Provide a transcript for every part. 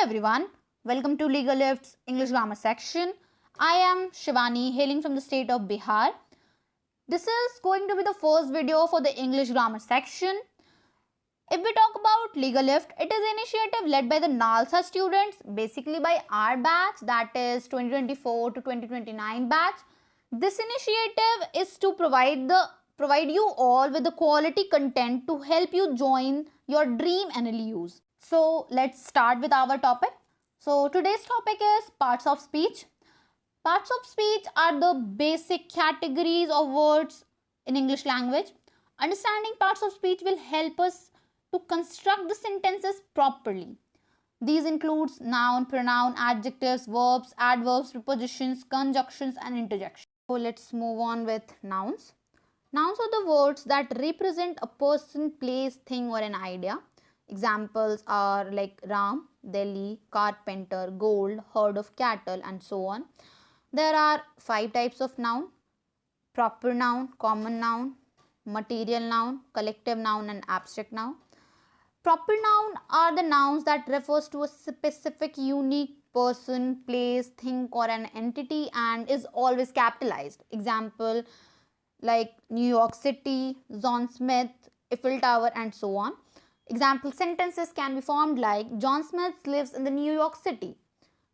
everyone, welcome to LegaLift's English grammar section. I am Shivani, hailing from the state of Bihar. This is going to be the first video for the English grammar section. If we talk about LegaLift, it is an initiative led by the NALSAR students, basically by our batch, that is 2024 to 2029 batch. This initiative is to provide you all with the quality content to help you join your dream NLUs. So let's start with our topic. So today's topic is parts of speech. Parts of speech are the basic categories of words in English language. Understanding parts of speech will help us to construct the sentences properly. These include noun, pronoun, adjectives, verbs, adverbs, prepositions, conjunctions and interjections. So let's move on with nouns. Nouns are the words that represent a person, place, thing or an idea. Examples are like Ram, Delhi, carpenter, gold, herd of cattle and so on. There are 5 types of noun: proper noun, common noun, material noun, collective noun and abstract noun. Proper noun are the nouns that refers to a specific unique person, place, thing or an entity and is always capitalized. Example like New York City, John Smith, Eiffel Tower and so on. Example sentences can be formed like John Smith lives in the New York City.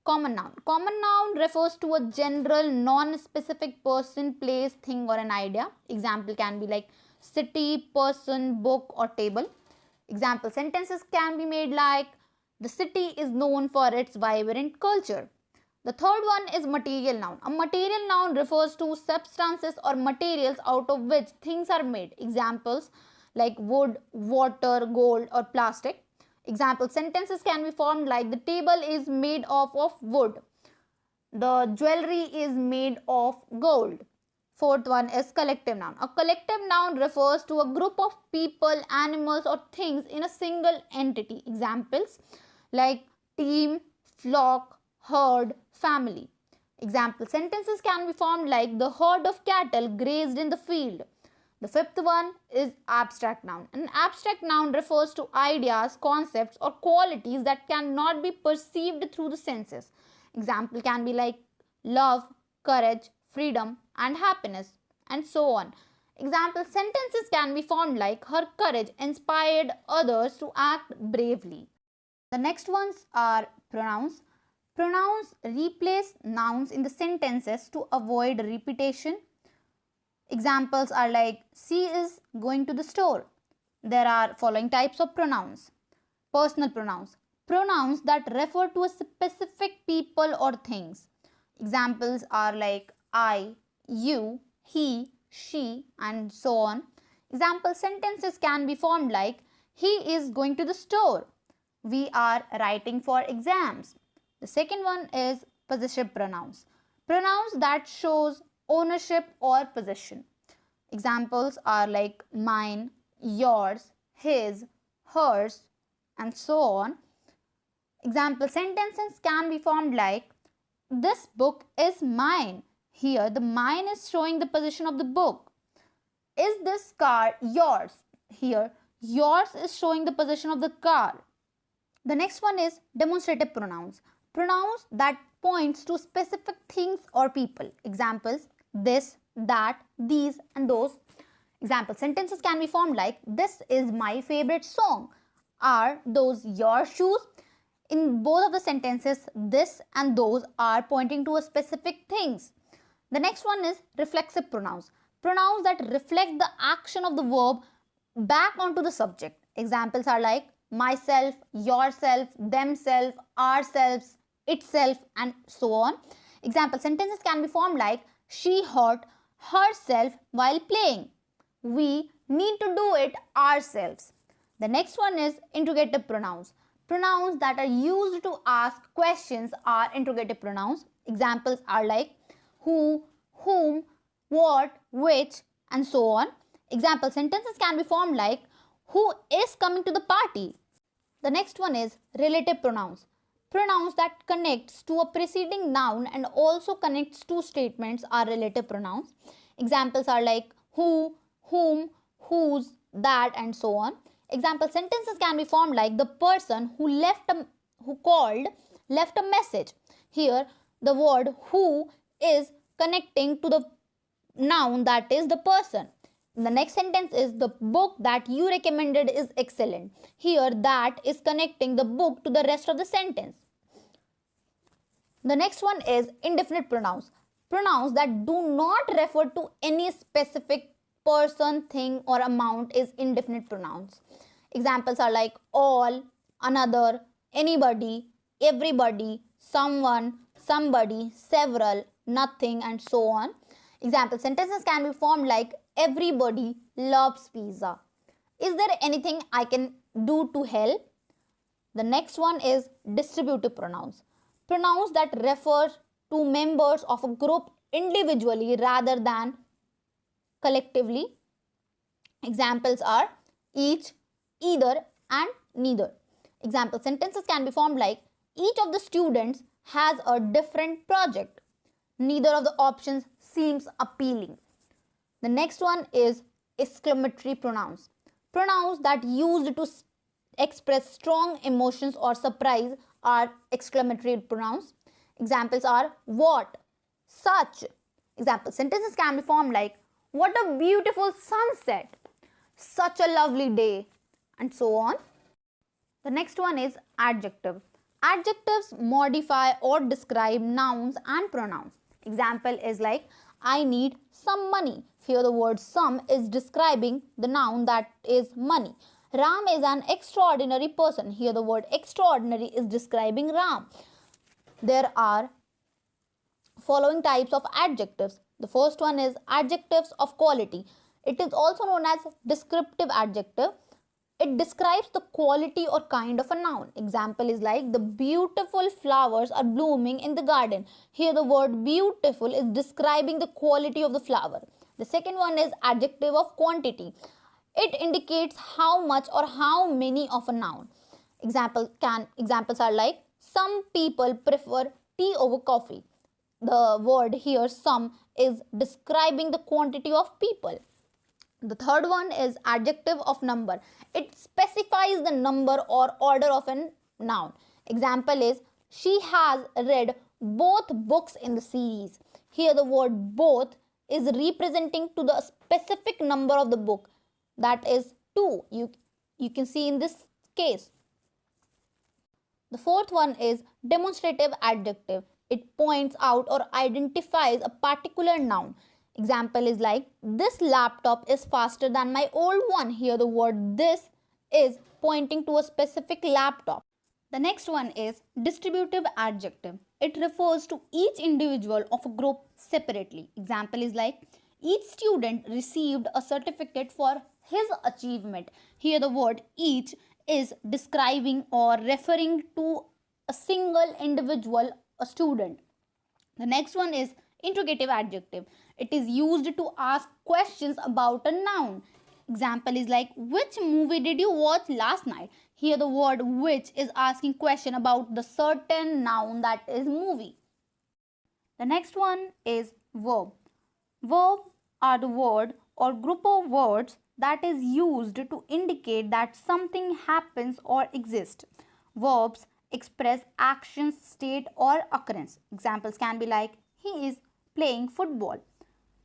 Common noun. Common noun refers to a general, non-specific person, place, thing or an idea. Example can be like city, person, book or table. Example sentences can be made like the city is known for its vibrant culture. The third one is material noun. A material noun refers to substances or materials out of which things are made. Examples like wood, water, gold or plastic. Example sentences can be formed like the table is made of wood. The jewelry is made of gold. Fourth one is collective noun. A collective noun refers to a group of people, animals or things in a single entity. Examples like team, flock, herd, family. Example sentences can be formed like the herd of cattle grazed in the field. The fifth one is abstract noun. An abstract noun refers to ideas, concepts or qualities that cannot be perceived through the senses. Example can be like love, courage, freedom and happiness and so on. Example sentences can be formed like her courage inspired others to act bravely. The next ones are pronouns. Pronouns replace nouns in the sentences to avoid repetition. Examples are like she is going to the store. There are following types of pronouns. Personal pronouns. Pronouns that refer to a specific people or things. Examples are like I, you, he, she and so on. Example sentences can be formed like he is going to the store. We are writing for exams. The second one is possessive pronouns. Pronouns that shows ownership or possession. Examples are like mine, yours, his, hers and so on. Example sentences can be formed like this book is mine. Here the mine is showing the position of the book. Is this car yours? Here yours is showing the position of the car. The next one is demonstrative pronouns. Pronouns that points to specific things or people. Examples this, that, these and those. Example sentences can be formed like this is my favorite song. Are those your shoes? In both of the sentences, this and those are pointing to a specific things. The next one is reflexive pronouns. Pronouns that reflect the action of the verb back onto the subject. Examples are like myself, yourself, themselves, ourselves, itself and so on. Example sentences can be formed like she hurt herself while playing. We need to do it ourselves. The next one is interrogative pronouns. Pronouns that are used to ask questions are interrogative pronouns. Examples are like who, whom, what, which and so on. Example sentences can be formed like who is coming to the party. The next one is relative pronouns. Pronouns that connects to a preceding noun and also connects to statements are relative pronouns. Examples are like who, whom, whose, that and so on. Example sentences can be formed like the person who left who called left a message. Here the word who is connecting to the noun, that is the person. The next sentence is the book that you recommended is excellent. Here that is connecting the book to the rest of the sentence. The next one is indefinite pronouns. Pronouns that do not refer to any specific person, thing or amount is indefinite pronouns. Examples are like all, another, anybody, everybody, someone, somebody, several, nothing, and so on. Example sentences can be formed like everybody loves pizza. Is there anything I can do to help? The next one is distributive pronouns. Pronouns that refer to members of a group individually rather than collectively. Examples are each, either, and neither. Example sentences can be formed like each of the students has a different project. Neither of the options seems appealing. The next one is exclamatory pronouns. Pronouns that used to express strong emotions or surprise are exclamatory pronouns. Examples are what, such. Example sentences can be formed like what a beautiful sunset, such a lovely day, and so on. The next one is adjective. Adjectives modify or describe nouns and pronouns. Example is like I need some money. Here the word some is describing the noun, that is money. Ram is an extraordinary person. Here the word extraordinary is describing Ram. There are following types of adjectives. The first one is adjectives of quality. It is also known as descriptive adjective. It describes the quality or kind of a noun. Example is like the beautiful flowers are blooming in the garden. Here the word beautiful is describing the quality of the flower. The second one is adjective of quantity. It indicates how much or how many of a noun. Examples are like some people prefer tea over coffee. The word here some is describing the quantity of people. The third one is adjective of number. It specifies the number or order of a noun. Example is she has read both books in the series. Here the word both is representing to the specific number of the book, that is 2. You can see in this case. The fourth one is demonstrative adjective. It points out or identifies a particular noun. Example is like this laptop is faster than my old one. Here the word this is pointing to a specific laptop. The next one is distributive adjective. It refers to each individual of a group separately. Example is like each student received a certificate for his achievement. Here the word each is describing or referring to a single individual, a student. The next one is interrogative adjective. It is used to ask questions about a noun. Example is like which movie did you watch last night? Here the word which is asking question about the certain noun, that is movie. The next one is verb. Verb are the word or group of words that is used to indicate that something happens or exists. Verbs express action, state or occurrence. Examples can be like he is playing football.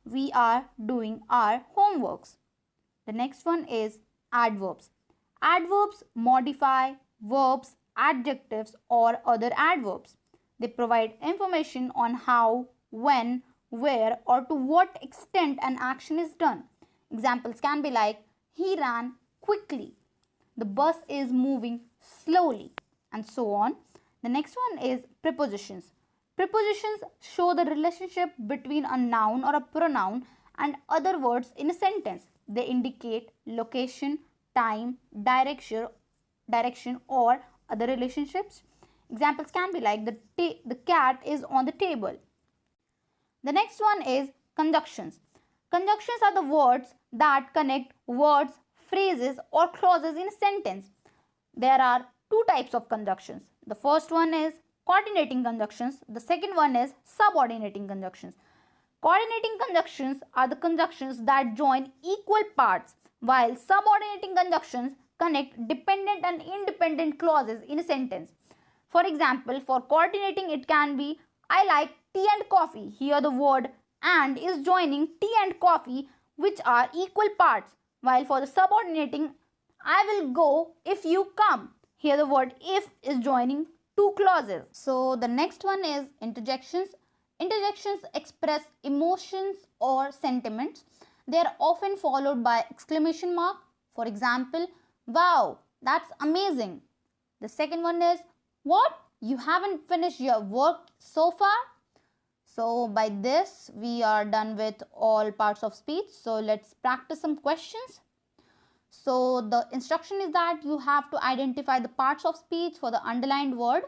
We are doing our homeworks. The next one is adverbs. Adverbs modify verbs, adjectives or other adverbs. They provide information on how, when, where or to what extent an action is done. Examples can be like he ran quickly, the bus is moving slowly, and so on. The next one is prepositions. Prepositions show the relationship between a noun or a pronoun and other words in a sentence. They indicate location, time, direction or other relationships. Examples can be like the cat is on the table. The next one is conjunctions. Conjunctions are the words that connect words, phrases or clauses in a sentence. There are two types of conjunctions. The first one is coordinating conjunctions. The second one is subordinating conjunctions. Coordinating conjunctions are the conjunctions that join equal parts, while subordinating conjunctions connect dependent and independent clauses in a sentence. For example, for coordinating it can be I like tea and coffee. Here the word and is joining tea and coffee, which are equal parts. While for the subordinating, I will go if you come. Here the word if is joining two clauses. So the next one is interjections. Interjections express emotions or sentiments. They are often followed by exclamation mark. For example, wow, that's amazing. The second one is, what? You haven't finished your work so far? So by this we are done with all parts of speech. So let's practice some questions. So the instruction is that you have to identify the parts of speech for the underlined word.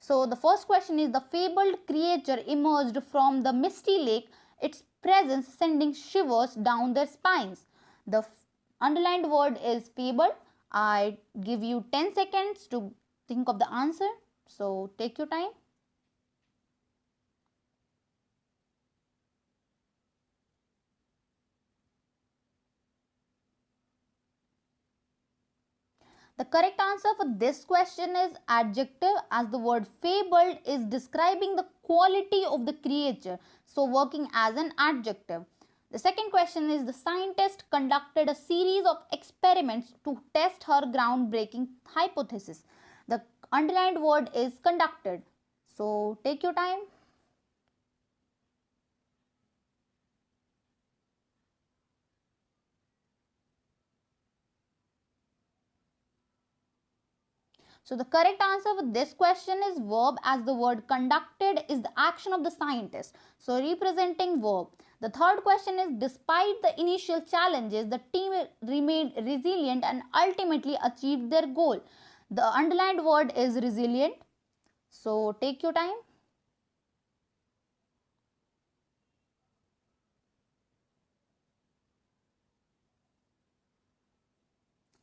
So the first question is, the fabled creature emerged from the misty lake, its presence sending shivers down their spines. The underlined word is fabled. I give you 10 seconds to think of the answer. So take your time. The correct answer for this question is adjective, as the word fabled is describing the quality of the creature, so working as an adjective. The second question is, the scientist conducted a series of experiments to test her groundbreaking hypothesis. The underlined word is conducted. So take your time. So the correct answer for this question is verb, as the word conducted is the action of the scientist. So representing verb. The third question is, despite the initial challenges, the team remained resilient and ultimately achieved their goal. The underlined word is resilient. So take your time.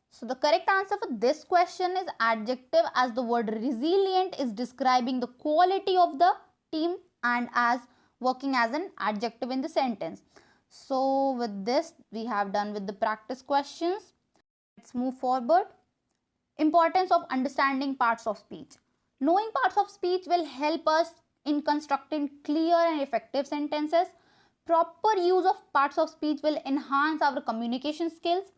So the correct answer for this question is adjective, as the word resilient is describing the quality of the team and as working as an adjective in the sentence. So with this we have done with the practice questions. Let's move forward. Importance of understanding parts of speech. Knowing parts of speech will help us in constructing clear and effective sentences. Proper use of parts of speech will enhance our communication skills.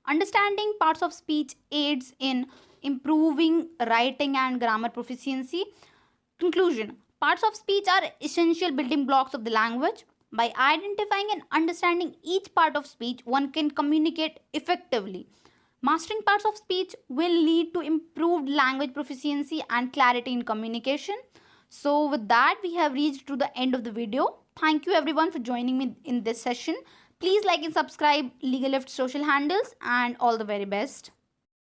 Understanding parts of speech aids in improving writing and grammar proficiency. Conclusion. Parts of speech are essential building blocks of the language. By identifying and understanding each part of speech, one can communicate effectively. Mastering parts of speech will lead to improved language proficiency and clarity in communication. So with that, we have reached to the end of the video. Thank you everyone for joining me in this session. Please like and subscribe LegaLift social handles, and all the very best.